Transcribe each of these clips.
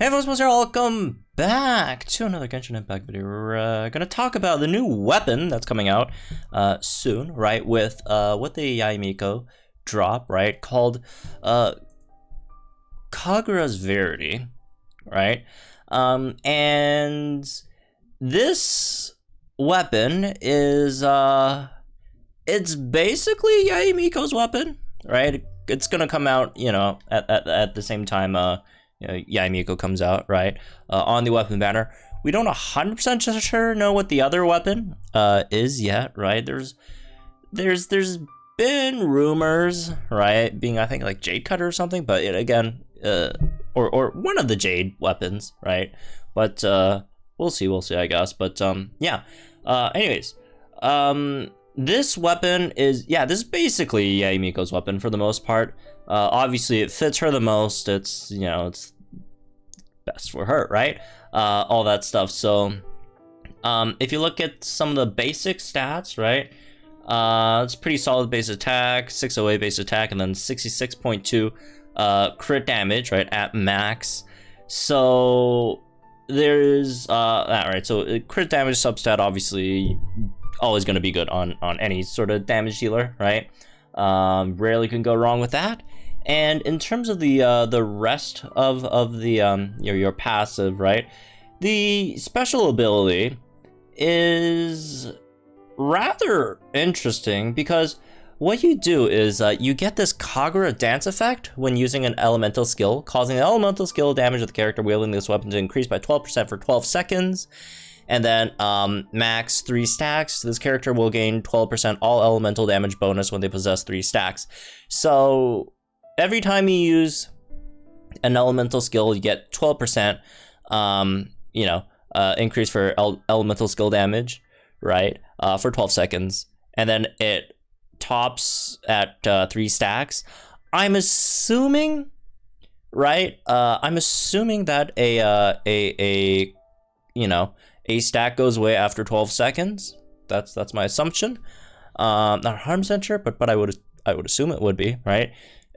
Hey everyone, welcome back to another Genshin Impact video. We're gonna talk about the new weapon that's coming out soon, right? With the Yae Miko drop, right? Called Kagura's Verity, right? And this weapon is it's basically Yae Miko's weapon, right? It's gonna come out, you know, at the same time Yae Miko comes out, right? On the weapon banner. We don't 100% sure know what the other weapon is yet, right? There's been rumors, right? Being, I think, like Jade Cutter or something, but again, or one of the Jade weapons, right? But we'll see, I guess. But yeah. Anyways, this weapon is, this is basically Yae Miko's weapon for the most part. Obviously it fits her the most. It's, you know, it's best for her, right? All that stuff. So if you look at some of the basic stats, right? It's pretty solid base attack, 608 base attack, and then 66.2 crit damage, right, at max. So there's that, right? So crit damage substat obviously always going to be good on any sort of damage dealer, right? Rarely can go wrong with that. And in terms of the rest of the your passive, right? The special ability is rather interesting because what you do is you get this Kagura dance effect when using an elemental skill, causing the elemental skill damage of the character wielding this weapon to increase by 12% for 12 seconds. And then max 3 stacks. This character will gain 12% all elemental damage bonus when they possess 3 stacks. So every time you use an elemental skill, you get 12%, increase for elemental skill damage, right? For 12 seconds. And then it tops at 3 stacks. I'm assuming, right? I'm assuming that a stack goes away after 12 seconds. That's my assumption. Not 100% sure, but I would assume it would be, right?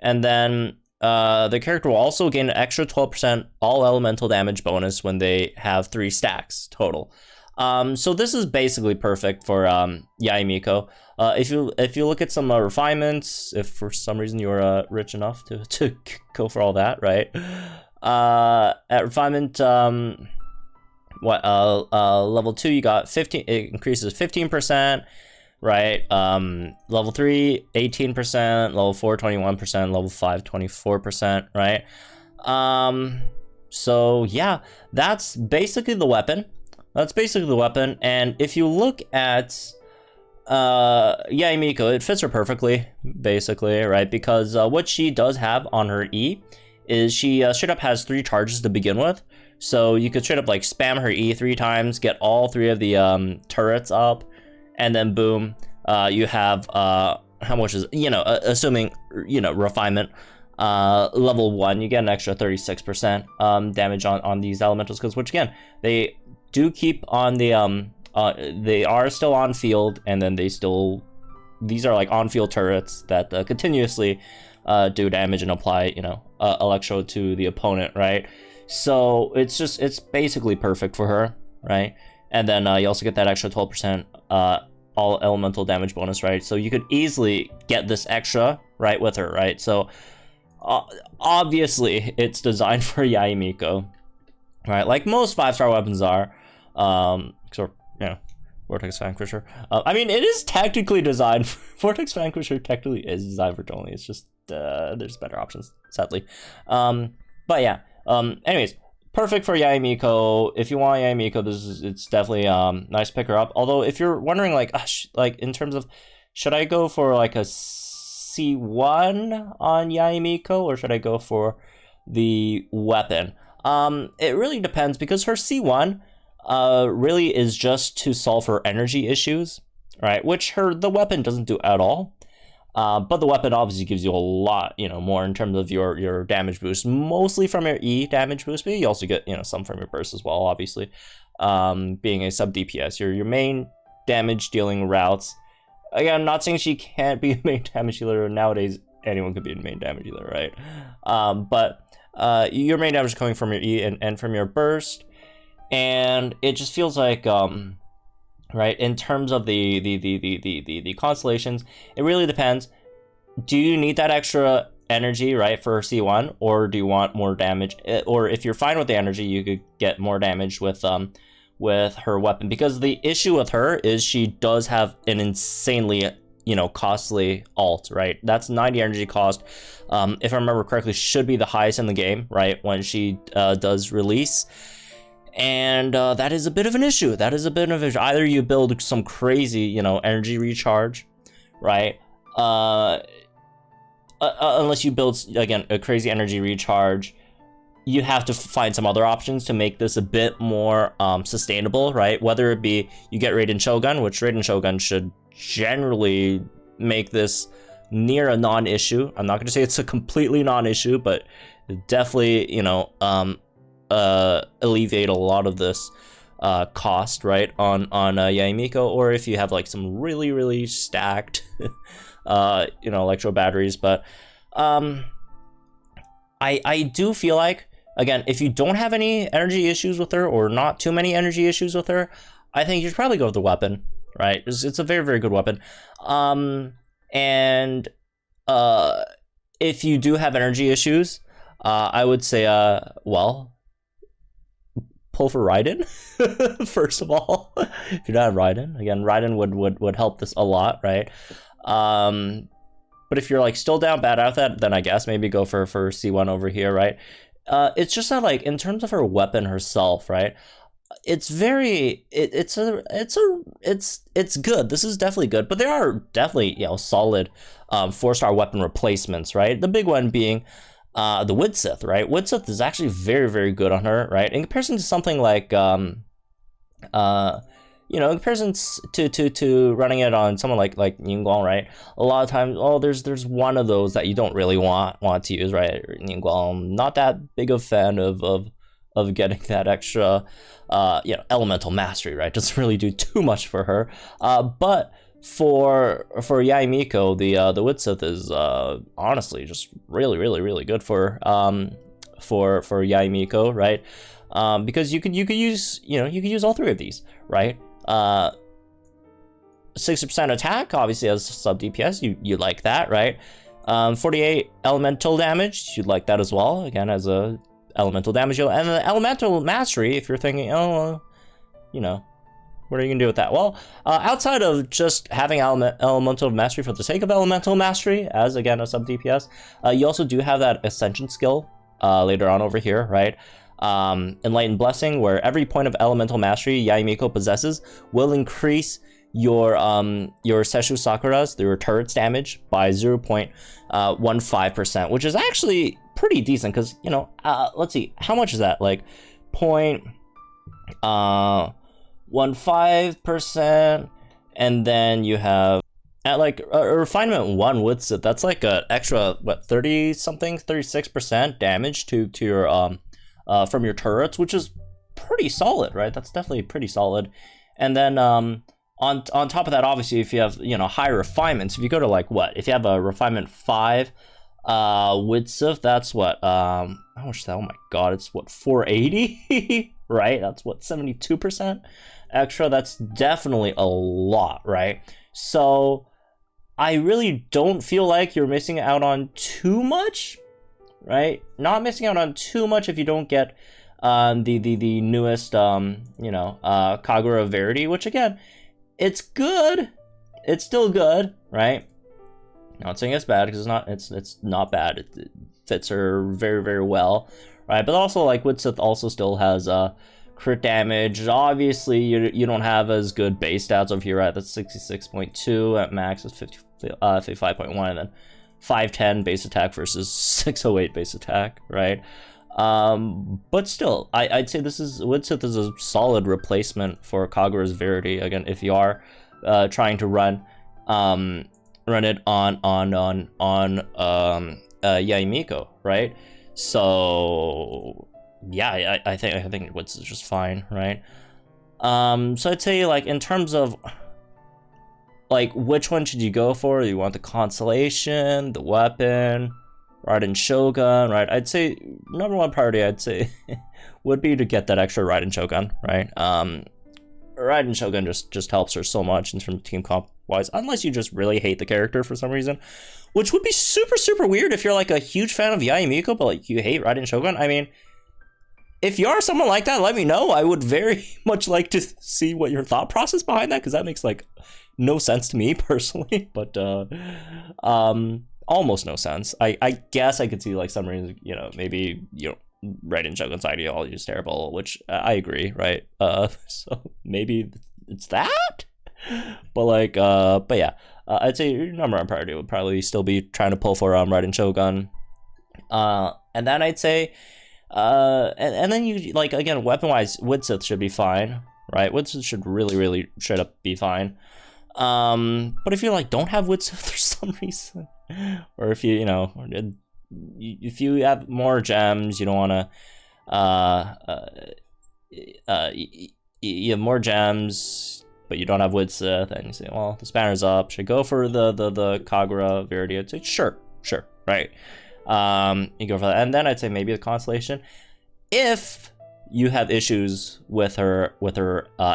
And then the character will also gain an extra 12% all elemental damage bonus when they have 3 stacks total. So this is basically perfect for Yae Miko. If you look at some refinements, if for some reason you're rich enough to go for all that, right? At refinement level 2 you got 15, it increases 15%, right? Level 3 18%, level 4 21%, level 5 24%, right? So yeah, that's basically the weapon. And if you look at Yae Miko, it fits her perfectly, basically, right? Because what she does have on her E is she straight up has 3 charges to begin with. So you could straight up like spam her E 3 times, get all 3 of the turrets up, and then boom, you have how much is, assuming, refinement, level 1, you get an extra 36% damage on these elemental skills, which again, they do keep on the they are still on field, and then these are like on field turrets that continuously do damage and apply, electro to the opponent, right? So it's basically perfect for her, right? And then you also get that extra 12% all elemental damage bonus, right? So you could easily get this extra, right, with her, right? So obviously it's designed for Yae Miko, right? Like most 5-star weapons are, Vortex Vanquisher. I mean, it is technically designed Vortex Vanquisher technically is designed for Jolie. It's just there's better options, sadly. But yeah. Anyways, perfect for Yae Miko. If you want Yae Miko, it's definitely nice to pick her up. Although if you're wondering like in terms of should I go for like a C1 on Yae Miko or should I go for the weapon? It really depends because her C1 really is just to solve her energy issues, right? Which the weapon doesn't do at all. But the weapon obviously gives you a lot, more in terms of your damage boost, mostly from your E damage boost, but you also get, some from your burst as well, obviously. Being a sub DPS, your main damage dealing routes. Again, I'm not saying she can't be a main damage dealer. Nowadays, anyone could be a main damage dealer, right? But your main damage is coming from your E and from your burst, and it just feels like right, in terms of the constellations, it really depends. Do you need that extra energy, right, for C1, or do you want more damage? Or if you're fine with the energy, you could get more damage with her weapon, because the issue with her is she does have an insanely, you know, costly ult, right? That's 90 energy cost. If I remember correctly, should be the highest in the game, right, when she does release. And that is a bit of an issue. That is a bit of an issue. Either you build some crazy, you know, energy recharge, right? Unless you build, again, a crazy energy recharge, you have to find some other options to make this a bit more sustainable, right? Whether it be you get Raiden Shogun, which Raiden Shogun should generally make this near a non-issue. I'm not going to say it's a completely non-issue, but definitely, you know, alleviate a lot of this cost, right, on Yae Miko, or if you have like some really stacked you know, electro batteries. But I do feel like, again, if you don't have any energy issues with her, or not too many energy issues with her, I think you should probably go with the weapon, right? It's a very good weapon. And if you do have energy issues, I would say well, pull for Raiden. First of all, if you don't have Raiden, again, Raiden would help this a lot, right? But if you're like still down bad out that, then I guess maybe go for C1 over here, right? It's just that, like, in terms of her weapon herself, right, it's very, it's good. This is definitely good, but there are definitely, you know, solid 4-star weapon replacements, right? The big one being the Widsith, right? Widsith is actually very good on her, right? In comparison to something like you know, in comparison to running it on someone like Ningguang, right? A lot of times, oh, there's one of those that you don't really want to use, right? Ningguang, not that big a fan of getting that extra you know, elemental mastery, right? Doesn't really do too much for her. But for Yae Miko, the Widsith is honestly just really good for Yae Miko, right? Because you could use, you know, you could use all three of these, right? 60% attack, obviously, as sub DPS, you like that, right? 48 elemental damage, you'd like that as well, again, as a elemental damage. And the elemental mastery, if you're thinking, oh, you know, what are you gonna do with that? Well, outside of just having elemental mastery for the sake of elemental mastery, as again a sub DPS, you also do have that ascension skill later on over here, right? Enlightened Blessing, where every point of elemental mastery Yae Miko possesses will increase your Seshu Sakura's, your turret's damage, by 0.15%, which is actually pretty decent, because, you know, let's see, how much is that? Like 0.15%, and then you have at like a refinement 1 Widsith, that's like a extra, what, 36% damage to your from your turrets, which is pretty solid, right? That's definitely pretty solid. And then on top of that, obviously, if you have, you know, high refinements, if you go to like what, if you have a refinement 5 Widsith, that's what, how much is that? Oh my god, it's what, 480? Right? That's what, 72% extra. That's definitely a lot, right? So I really don't feel like you're missing out on too much, right? Not missing out on too much if you don't get the newest you know, Kagura Verity, which again, it's good. It's still good, right? Not saying it's bad, because it's not bad. It fits her very well, right? But also, like, Widsith also still has crit damage. Obviously, you don't have as good base stats over here, right? That's 66.2 at max. It's 55.1, and then 510 base attack versus 608 base attack, right? But still, I'd say Widsith is a solid replacement for Kagura's Verity. Again, if you are trying to run it on Yae Miko, right? So yeah, I think Widsith is just fine, right? So I'd say, like, in terms of like which one should you go for? Do you want the constellation, the weapon, Raiden Shogun, right? I'd say number one priority, I'd say, would be to get that extra Raiden Shogun, right? Raiden Shogun just helps her so much in terms of team comp wise, unless you just really hate the character for some reason, which would be super weird if you're like a huge fan of Yae Miko, but like you hate Raiden Shogun. I mean, if you are someone like that, let me know. I would very much like to see what your thought process behind that, because that makes like no sense to me personally, but almost no sense. I guess I could see like some reason, you know, maybe, you know, Raiden Shogun's ideology is terrible, which I agree, right? So maybe it's that, but like, but yeah, I'd say your number one priority would probably still be trying to pull for Raiden Shogun, and then I'd say, and then you like again weapon wise, Widsith should be fine, right? Widsith should really straight up be fine. But if you like don't have Widsith for some reason, or if you know, if you have more gems, you don't want to, you have more gems, but you don't have Widsith, and you say, well, the spanner's up. Should I go for the Kagura Verity? I'd say sure, right. You go for that, and then I'd say maybe the Constellation, if you have issues with her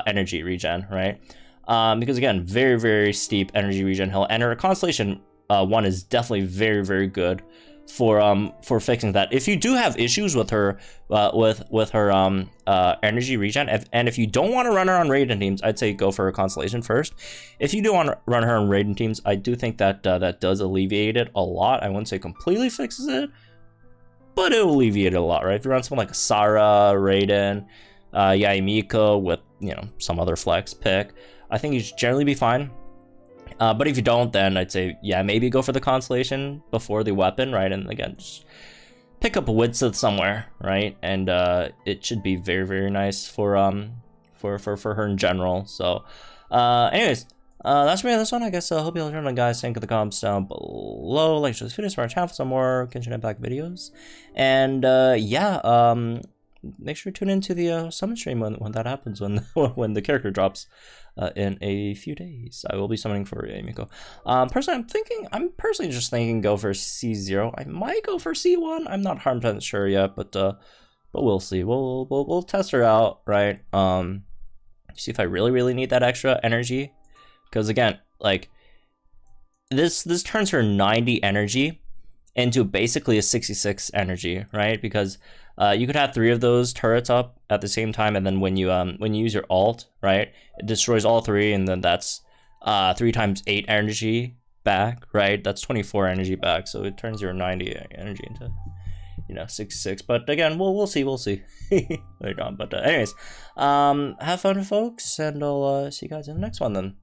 energy regen, right? Because again, very steep energy regen hill, and her Constellation 1 is definitely very good for fixing that. If you do have issues with her with her energy regen, and if you don't want to run her on Raiden teams, I'd say go for her Constellation first. If you do want to run her on Raiden teams, I do think that that does alleviate it a lot. I wouldn't say completely fixes it, but it will alleviate it a lot, right? If you run someone like a Sarah, Raiden, Yae Miko with, you know, some other flex pick, I think you should generally be fine. But if you don't, then I'd say, yeah, maybe go for the Constellation before the weapon, right? And again, just pick up a Widsith somewhere, right? And it should be very nice for her in general. So, anyways, that's me on this one. I guess I hope you all enjoyed, guys. Link in the comments down below. Like to this video for our channel for some more Genshin Impact videos. And yeah, make sure to tune into the summon stream when that happens, when the character drops in a few days. I will be summoning for Yae Miko. Personally, I'm personally just thinking go for C0. I might go for C1. I'm not 100% sure yet, but we'll see. We'll test her out, right? See if I really need that extra energy, because again, like this turns her 90 energy into basically a 66 energy, right? Because you could have 3 of those turrets up at the same time, and then when you use your ult, right, it destroys all 3, and then that's 3 times 8 energy back, right? That's 24 energy back, so it turns your 90 energy into, you know, 66. But again, we'll see later on. But anyways, have fun, folks, and I'll see you guys in the next one then.